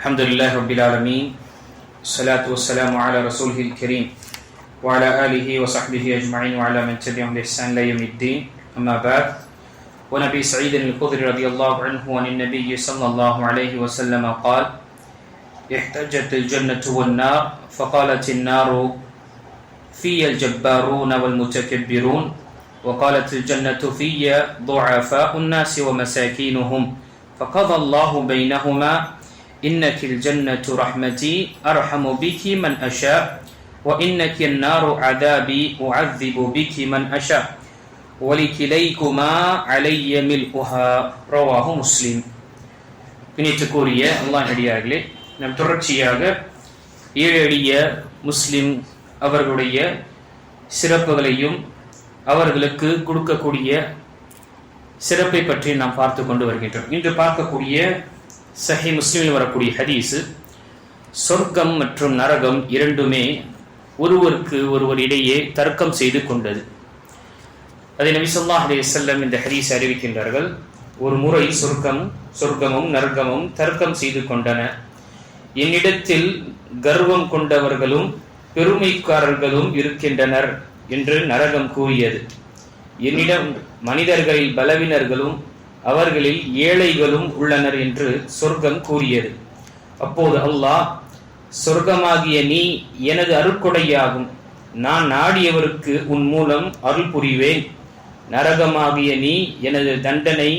الحمد لله رب العالمين الصلاة والسلام على رسوله الكريم وعلى آله وصحبه أجمعين وعلى من تبعهم بإحسان إلى يوم الدين أما بعد ونبي سعيد الخدري رضي الله عنه عن النبي صلى الله عليه وسلم قال احتجت الجنة والنار فقالت النار في الجبارون والمتكبرون وقالت الجنة في ضعفاء الناس ومساكينهم فقضى الله بينهما إنك الجنة رحمتي أرحم بك من أشاء وإنك النار عذابي أعذب بك من أشاء ولكليكما علي ملؤها رواه مسلم. பிணித்துக்குரிய அல்லாஹ் அடியார்களே, நாம் தொடர்ச்சியாக ஏழு எளிய முஸ்லிம் அவர்களுடைய சிறப்புகளையும் அவர்களுக்கு கொடுக்கக்கூடிய சிறப்பை பற்றி நாம் பார்த்து கொண்டு வருகின்றோம். இன்று பார்க்கக்கூடிய சஹி முஸ்லிமில் வரக்கூடிய ஹதீஸ், சொர்க்கம் மற்றும் நரகம் இரண்டுமே ஒருவருக்கு ஒருவர் இடையே தர்க்கம் செய்து கொண்டது. அதை நபி ஸல்லல்லாஹு அலைஹி வஸல்லம் இந்த ஹதீஸ் அறிவிக்கின்றார்கள். ஒரு முறை சொர்க்கமும் நரகமும் தர்க்கம் செய்து கொண்டன. என்னிடத்தில் கர்வம் கொண்டவர்களும் பெருமைக்காரர்களும் இருக்கின்றனர் என்று நரகம் கூறியது. என்னிடம் மனிதர்களில் பலவினர்களும் அவர்களில் ஏழைகளும் உள்ளனர் என்று சொர்க்கம் கூறியது. அப்போது அல்லாஹ், சொர்க்கமாகிய நீ எனது அருட்கொடையாகும், நான் நாடியவருக்கு உன் மூலம் அருள் புரிவேன். நரகமாகிய நீ எனது தண்டனை,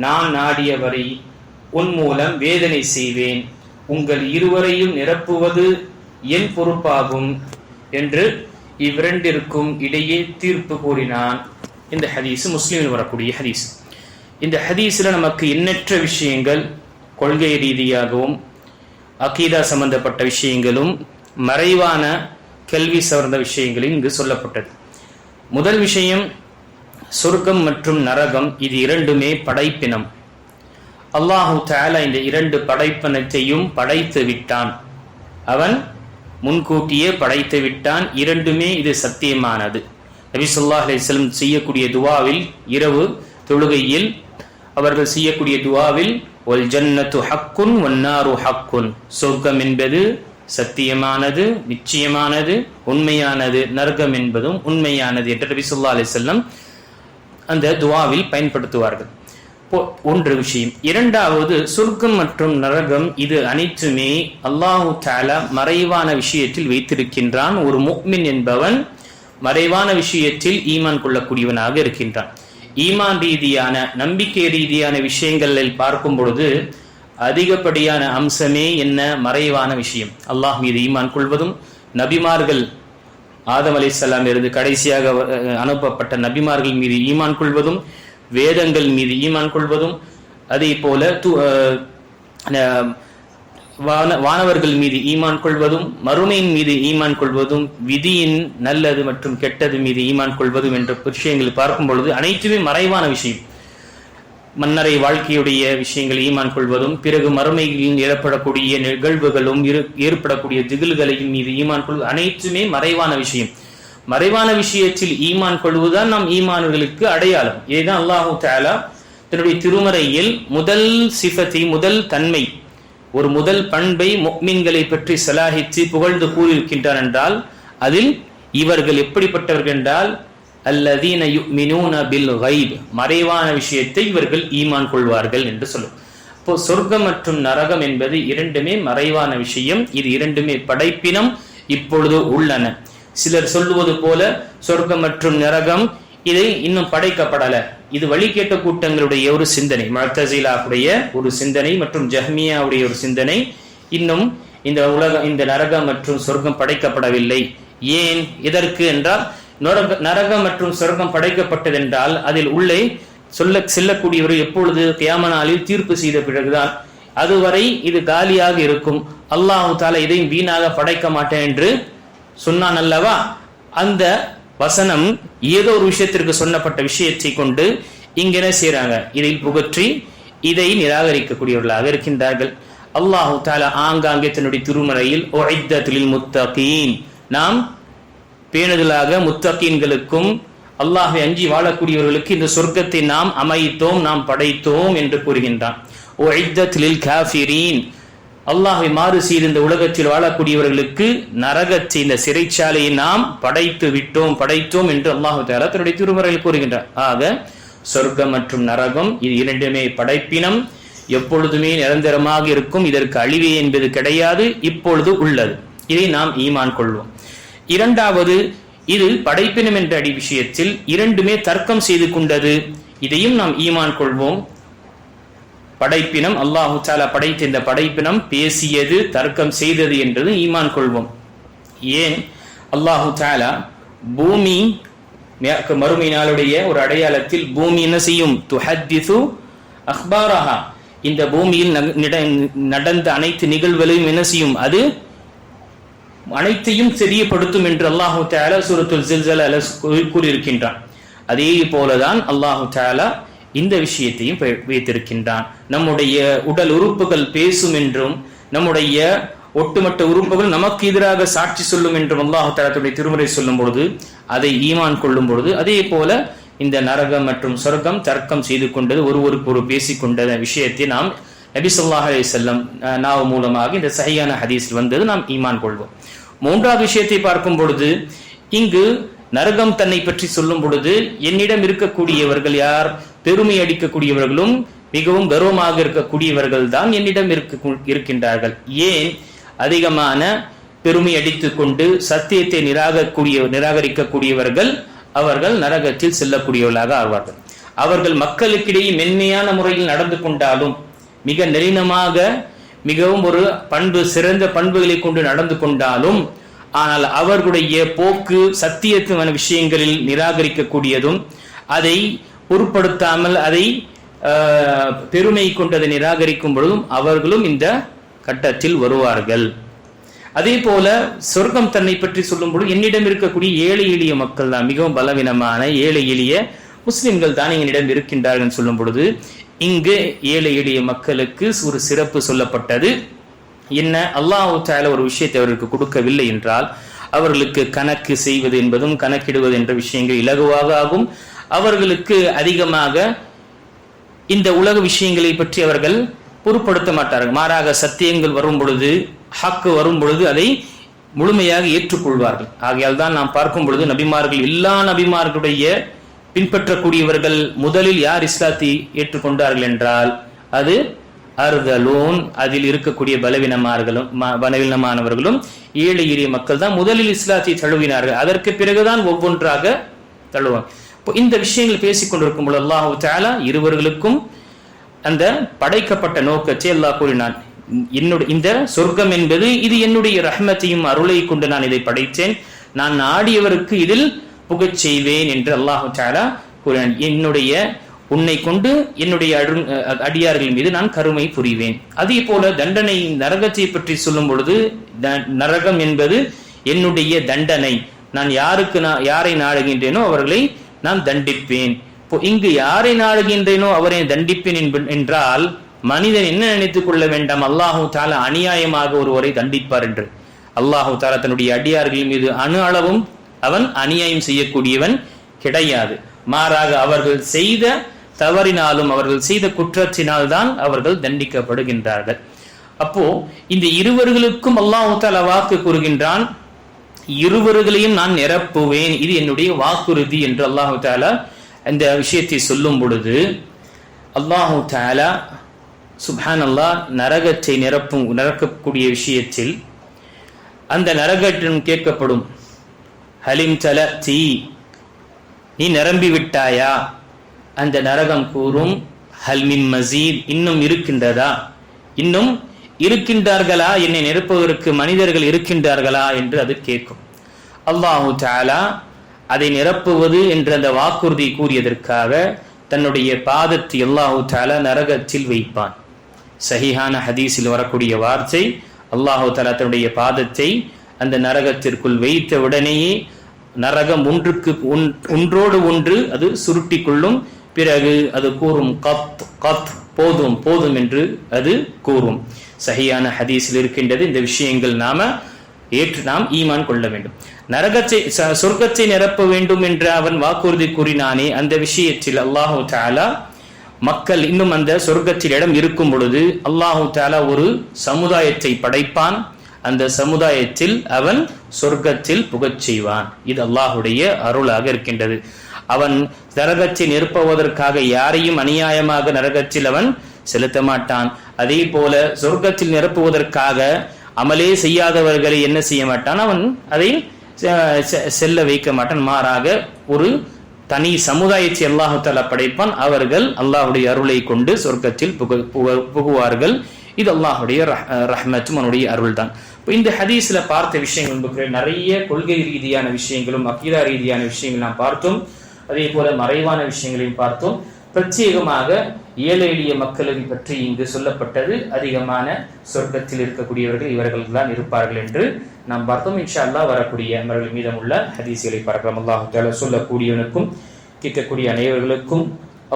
நான் நாடியவரை உன் மூலம் வேதனை செய்வேன். உங்கள் இருவரையும் நிரப்புவது என் பொறுப்பாகும் என்று இவ்விரண்டிற்கும் இடையே தீர்ப்பு கூறினான். இந்த ஹதீஸ் முஸ்லிமில் வரக்கூடிய ஹதீஸ். இந்த ஹதீஸில் நமக்கு எண்ணற்ற விஷயங்கள், கொள்கை ரீதியாகவும் அகீதா சம்பந்தப்பட்ட விஷயங்களும் மறைவான கல்வி சார்ந்த விஷயங்களும் இங்கு சொல்லப்பட்டது. முதல் விஷயம், சொர்க்கம் மற்றும் நரகம் இது இரண்டுமே படைப்பினம். அல்லாஹு தஆலா இந்த இரண்டு படைப்பினத்தையும் படைத்து விட்டான். அவன் முன்கூட்டியே படைத்து விட்டான். இரண்டுமே இது சத்தியமானது. நபி ஸல்லல்லாஹு அலைஹி வஸல்லம் செய்யக்கூடிய துஆவில், இரவு தொழுகையில் அவர்கள் செய்யக்கூடிய துஆவில், வல் ஜன்னத்து ஹக்குன் வன்னாரு ஹக்குன், சொர்க்கம் என்பது சத்தியமானது, நிச்சயமானது, உண்மையானது, நரகம் என்பதும் உண்மையானது என்று நபி ஸல்லல்லாஹு அலைஹி வஸல்லம் அந்த துஆவில் பயன்படுத்துவார்கள். ஒன்று விஷயம். இரண்டாவது, சொர்க்கம் மற்றும் நரகம் இது அனைத்துமே அல்லாஹு தஆலா மறைவான விஷயத்தில் வைத்திருக்கின்றான். ஒரு முஃமின் என்பவன் மறைவான விஷயத்தில் ஈமான் கொள்ளக்கூடியவனாக இருக்கின்றான். ஈமான் ரீதியான, நம்பிக்கை ரீதியான விஷயங்களில் பார்க்கும் பொழுது அதிகப்படியான அம்சமே என்ன? மறைவான விஷயம். அல்லாஹ் மீது ஈமான் கொள்வதும், நபிமார்கள் ஆதம் அலைஹிஸ்ஸலாம் இருந்து கடைசியாக அனுப்பப்பட்ட நபிமார்கள் மீது ஈமான் கொள்வதும், வேதங்கள் மீது ஈமான் கொள்வதும், அதே போல வானவர்கள் மீது ஈமான் கொள்வதும், மறுமையின் மீது ஈமான் கொள்வதும், விதியின் நல்லது மற்றும் கெட்டது மீது ஈமான் கொள்வதும் என்ற விஷயங்கள் பார்க்கும் பொழுது அனைத்துமே மறைவான விஷயம். மன்னரை வாழ்க்கையுடைய விஷயங்கள் ஈமான் கொள்வதும், பிறகு மறுமையில் ஏற்படக்கூடிய நிகழ்வுகளும் ஏற்படக்கூடிய திகில்களையும் மீது ஈமான் கொள்வது அனைத்துமே மறைவான விஷயம். மறைவான விஷயத்தில் ஈமான் கொள்வதுதான் நம் ஈமான்களுக்கு அடையாளம். இதுதான் அல்லாஹு தஆலா தன்னுடைய திருமறையில் முதல் சிஃபத்தை, முதல் தன்மை, ஒரு முதல் பண்பை முஃமின்களை பற்றி சலாஹித்து புகழ்ந்து கூறியிருக்கின்றார் என்றால் அதில் இவர்கள் எப்படிப்பட்டவர்கள் என்றால், அல்லதீன யுமினூன பில் கைப், மறைவான விஷயத்தை இவர்கள் ஈமான் கொள்வார்கள் என்று சொல்லும். இப்போ சொர்க்கம் மற்றும் நரகம் என்பது இரண்டுமே மறைவான விஷயம். இது இரண்டுமே படைப்பினம், இப்பொழுது உள்ளன. சிலர் சொல்லுவது போல சொர்க்கம் மற்றும் நரகம் இதை இன்னும் படைக்கப்படல. இது வழிகேட்ட கூட்டங்களுடைய ஒரு சிந்தனை, முஅ்தஸிலாவுடைய ஒரு சிந்தனை மற்றும் ஜஹ்மியாவுடைய ஒரு சிந்தனை. இன்னும் இந்த நரகம் மற்றும் சொர்க்கம் படைக்கப்படவில்லை. ஏன், எதற்கு என்றால், நரகம் மற்றும் சொர்க்கம் படைக்கப்பட்டதென்றால் அதில் உள்ளே செல்லக்கூடியவர் எப்பொழுது கியாம நாளில் தீர்ப்பு செய்த பிறகுதான். அதுவரை இது காலியாக இருக்கும். அல்லாஹு தஆலா இதையும் வீணாக படைக்க மாட்டேன் என்று சொன்னான் அல்லவா? அந்த வசனம் ஏதோ ஒரு விஷயத்திற்கு சொன்னப்பட்ட விஷயத்தை கொண்டு இங்க என்ன செய்யறாங்க? இதில் புகற்றி இதை நிராகரிக்கக்கூடியவர்களாக இருக்கின்றார்கள். அல்லாஹு தஆலா ஆங்காங்கே தன்னுடைய திருமறையில் உஇத்தத் லில் முத்தகீன், நாம் பேணுதலாக முத்தகீன்களுக்கும் அல்லாஹ்வை அஞ்சி வாழக்கூடியவர்களுக்கு இந்த சொர்க்கத்தை நாம் அமைத்தோம், நாம் படைத்தோம் என்று கூறுகின்றான். உஇத்தத் லில் காஃபிரீன், அல்லாஹ்வை மாறு செய்து இந்த உலகத்தில் வாழக்கூடியவர்களுக்கு நரகத்தை, இந்த சிறைச்சாலையை நாம் படைத்தோம் என்று அல்லாஹ் தஆலா தன்னுடைய திருமறையில் கூறுகின்றார். ஆக சொர்க்கம் மற்றும் நரகம் இது இரண்டுமே படைப்பினம், எப்பொழுதுமே நிரந்தரமாக இருக்கும், இதற்கு அழிவே என்பது கிடையாது, இப்பொழுது உள்ளது. இதை நாம் ஈமான் கொள்வோம். இரண்டாவது, இது படைப்பினம் என்ற விஷயத்தில் இரண்டுமே தர்க்கம் செய்து கொண்டது, இதையும் நாம் ஈமான் கொள்வோம். படைப்பினம் அல்லாஹு தஆலா படைத்த இந்த படைப்பினம் பேசியது, தர்க்கம் செய்தது என்றது ஈமான் கொள்வோம். ஏன் அல்லாஹு தஆலா பூமி மறுமை நாளுடைய ஒரு அடையாளத்தில் பூமி என்ன செய்யும்? துஹத்திசு அக்பாரஹா, இந்த பூமியில் நடந்த அனைத்து நிகழ்வுகளையும் என்ன செய்யும்? அது அனைத்தையும் தெரியப்படுத்தும் என்று அல்லாஹு தஆலா சூரத்துல் ஸில்ஸிலா கூறியிருக்கின்றான். அதே போலதான் அல்லாஹு தஆலா இந்த விஷயத்தையும் வைத்திருக்கின்றான். நம்முடைய உடல் உறுப்புகள் பேசும் என்றும், நம்முடைய ஒட்டுமொத்த உறுப்புகள் நமக்கு எதிராக சாட்சி சொல்லும் என்றும் அல்லாஹ் தஆலா திருமுறை சொல்லும் பொழுது, அதை ஈமான் கொள்ளும் பொழுது, அதே போல இந்த நரகம் மற்றும் சொர்க்கம் தர்க்கம் செய்து கொண்டது, ஒருவருக்கு ஒரு பேசிக்கொண்ட விஷயத்தை நாம் நபி ஸல்லல்லாஹு அலைஹி வஸல்லம் நாவு மூலமாக இந்த சஹீஹான ஹதீஸில் வந்தது நாம் ஈமான் கொள்வோம். மூன்றாவது விஷயத்தை பார்க்கும் பொழுது, இங்கு நரகம் தன்னை பற்றி சொல்லும் பொழுது, என்னிடம் இருக்கக்கூடியவர்கள் யார்? பெருமை அடிக்கக்கூடியவர்களும் மிகவும் கர்வமாக இருக்கக்கூடியவர்கள் தான் என்னிடம் இருக்கின்றார்கள். ஏன்? அதிகமான பெருமை அடித்துக் கொண்டு சத்தியத்தை நிராகரிக்கக்கூடியவர்கள் அவர்கள் நரகத்தில் செல்லக்கூடியவர்களாக ஆவார்கள். அவர்கள் மக்களுக்கிடையே மென்மையான முறையில் நடந்து கொண்டாலும், மிக நளினமாக மிகவும் ஒரு சிறந்த பண்புகளை கொண்டு நடந்து கொண்டாலும், ஆனால் அவர்களுடைய போக்கு சத்தியத்துவமான விஷயங்களில் நிராகரிக்கக்கூடியதும், அதை பொருட்படுத்தாமல் அதை பெருமை கொண்டதை நிராகரிக்கும் பொழுதும் அவர்களும் இந்த கட்டத்தில் வருவார்கள். அதே போல சொர்க்கம் தன்னை பற்றி சொல்லும் பொழுது, என்னிடம் இருக்கக்கூடிய ஏழை எளிய மக்கள் தான், மிகவும் பலவீனமான ஏழை எளிய முஸ்லிம்கள் தான் என்னிடம் இருக்கின்றார்கள் சொல்லும் பொழுது, இங்கு ஏழை எளிய மக்களுக்கு ஒரு சிறப்பு சொல்லப்பட்டது. என்ன? அல்லாஹ் தஆலா ஒரு விஷயத்தை அவர்களுக்கு கொடுக்கவில்லை என்றால், அவர்களுக்கு கணக்கு செய்வது என்பதும் கணக்கிடுவது என்ற விஷயங்கள் இலகுவாக ஆகும். அவர்களுக்கு அதிகமாக இந்த உலக விஷயங்களை பற்றி அவர்கள் பொருட்படுத்த மாட்டார்கள். மாறாக சத்தியங்கள் வரும் பொழுது, ஹக்கு வரும் பொழுது அதை முழுமையாக ஏற்றுக்கொள்வார்கள். ஆகையால் தான் நாம் பார்க்கும் பொழுது, நபிமார்கள், எல்லா நபிமார்களுடைய பின்பற்றக்கூடியவர்கள் முதலில் யார் இஸ்லாத்தை ஏற்றுக்கொண்டார்கள் என்றால் அது அர்தலூன், அதில் இருக்கக்கூடிய பலவீனமானவர்களும் ஏழை எளிய மக்கள் தான் முதலில் இஸ்லாத்தை தழுவினார்கள். அதற்கு பிறகுதான் ஒவ்வொன்றாக தழுவாங்க. இந்த விஷயங்கள் பேசிக் கொண்டிருக்கும் பொழுது அல்லாஹ் தஆலா இருவர்களுக்கும் அந்த படைக்கப்பட்ட நோக்கத்தை அல்லாஹ் கூறினான். இந்த சொர்க்கம் என்பது இது என்னுடைய ரஹ்மத்தையும் அருளை கொண்டு நான் இதை படைத்தேன், நான் நாடியவருக்கு இதில் புகச் செய்வேன் என்று அல்லாஹ் தஆலா கூறினான். உன்னை கொண்டு என்னுடைய அடியார்கள் மீது நான் கருணை புரிவேன். அதே போல தண்டனை நரகத்தை பற்றி சொல்லும் பொழுது, நரகம் என்பது என்னுடைய தண்டனை, நான் யாரை நாடுகின்றேனோ அவர்களை நான் தண்டிப்பேன். இங்கு யாரை நாடுகின்றேனோ அவரை தண்டிப்பேன் என்றால் மனிதன் என்ன நினைத்துக் கொள்ள வேண்டாம், அல்லாஹு தஆலா அநியாயமாக ஒருவரை தண்டிப்பார் என்று. அல்லாஹு தஆலா தன்னுடைய அடியார்கள் மீது அணு அளவும் அவன் அநியாயம் செய்யக்கூடியவன் கிடையாது. மாறாக அவர்கள் செய்த தவறினாலும் அவர்கள் செய்த குற்றத்தினால் தான் அவர்கள் தண்டிக்கப்படுகின்றார்கள். அப்போ இந்த இருவர்களுக்கும் அல்லாஹ் தஆலா வாக்கு கூறுகின்றான், இருவர்களையும் நான் நிரப்புவேன், இது என்னுடைய வாக்குறுதி என்று அல்லாஹ் தஆலா இந்த விஷயத்தை சொல்லும் பொழுது, அல்லாஹ் தஆலா சுப்ஹானல்லாஹ் நரகத்தை நிரப்பக்கூடிய விஷயத்தில் அந்த நரகத்திடம் கேட்கப்படும், ஹலிம் தலதி, நீ நிரம்பி விட்டாயா? அந்த நரகம் கூறும், ஹல் மின் மஸீத், இன்னும் இருக்கின்றதா, இன்னும் இருக்கின்றார்களா, என்னை நிரப்புவதற்கு மனிதர்கள் இருக்கின்றார்களா என்று அது கேட்கும். அல்லாஹு தஆலா அதை நிரப்புவது என்ற அந்த வாக்குறுதி கூறியதற்காக தன்னுடைய பாதத்தை அல்லாஹு தஆலா நரகத்தில் வைப்பான். சஹீஹான ஹதீஸில் வரக்கூடிய வார்த்தை, அல்லாஹு தஆலா தன்னுடைய பாதத்தை அந்த நரகத்திற்குள் வைத்த உடனேயே நரகம் ஒன்றோடு ஒன்று அது சுருட்டி கொள்ளும். பிறகு அது கூறும், கத் கத், போதும் போதும் என்று அது கூறும். சஹீஹான ஹதீஸில் இருக்கின்றது. இந்த விஷயங்கள் நாம் ஈமான் கொள்ள வேண்டும். சொர்க்கத்தை நிரப்ப வேண்டும் என்று அவன் வாக்குறுதி கூறினானே, அந்த விஷயத்தில் அல்லாஹு தஆலா மக்கள் இன்னும் அந்த சொர்க்கத்தில் இடம் இருக்கும் பொழுது அல்லாஹு தஆலா ஒரு சமுதாயத்தை படைப்பான். அந்த சமுதாயத்தில் அவன் சொர்க்கத்தில் புகச் செய்வான். இது அல்லாஹுடைய அருளாக இருக்கின்றது. அவன் நரகத்தில் நிற்பதற்காக யாரையும் அநியாயமாக நரகத்தில் அவன் செலுத்த மாட்டான். அதே போல சொர்க்கத்தில் நிரப்புவதற்காக அமலே செய்யாதவர்களை என்ன செய்ய மாட்டான், அவன் அதை செல்ல வைக்க மாட்டான். மாறாக ஒரு தனி சமுதாயத்தை அல்லாஹு தஆலா படைப்பான். அவர்கள் அல்லாஹுடைய அருளை கொண்டு சொர்க்கத்தில் புகுவார்கள். இது அல்லாஹுடைய ரஹ்மத்தும் அவனுடைய அருள் தான். இந்த ஹதீஸ்ல பார்த்த விஷயங்கள் நிறைய கொள்கை ரீதியான விஷயங்களும் அகீதா ரீதியான விஷயங்கள் நாம் பார்த்தோம். அதே போல மறைவான விஷயங்களையும் பார்த்தோம். பிரத்யேகமாக ஏழை எளிய மக்களை பற்றி இங்கு சொல்லப்பட்டது. அதிகமான சொர்க்கத்தில் இருக்கக்கூடியவர்கள் இவர்கள் தான் இருப்பார்கள் என்று நாம் பார்த்தோம். இன்ஷா அல்லாஹ் வரக்கூடிய அமர்கள் மீதமுள்ள ஹதீஸ்களை பார்க்கலாம். அல்லாஹு தஆலா சொல்லக்கூடியவனுக்கும் கேட்கக்கூடிய அனைவர்களுக்கும்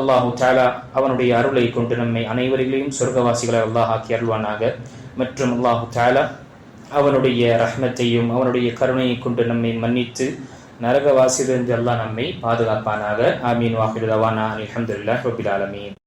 அல்லாஹு தஆலா அவனுடைய அருளை கொண்டு நம்மை அனைவர்களையும் சொர்க்கவாசிகளை அல்லாஹ் ஆக்கி அருள்வானாக. மற்றும் அல்லாஹு தஆலா அவனுடைய ரஹ்மத்தையும் அவனுடைய கருணையை கொண்டு நம்மை மன்னித்து நரகவாசியிலிருந்து அல்லாஹ் நம்மை பாதுகாப்பானாக. ஆமீன். வாஹிரு தவானா அல்ஹம்துலில்லாஹி ரப்பில் ஆலமீன்.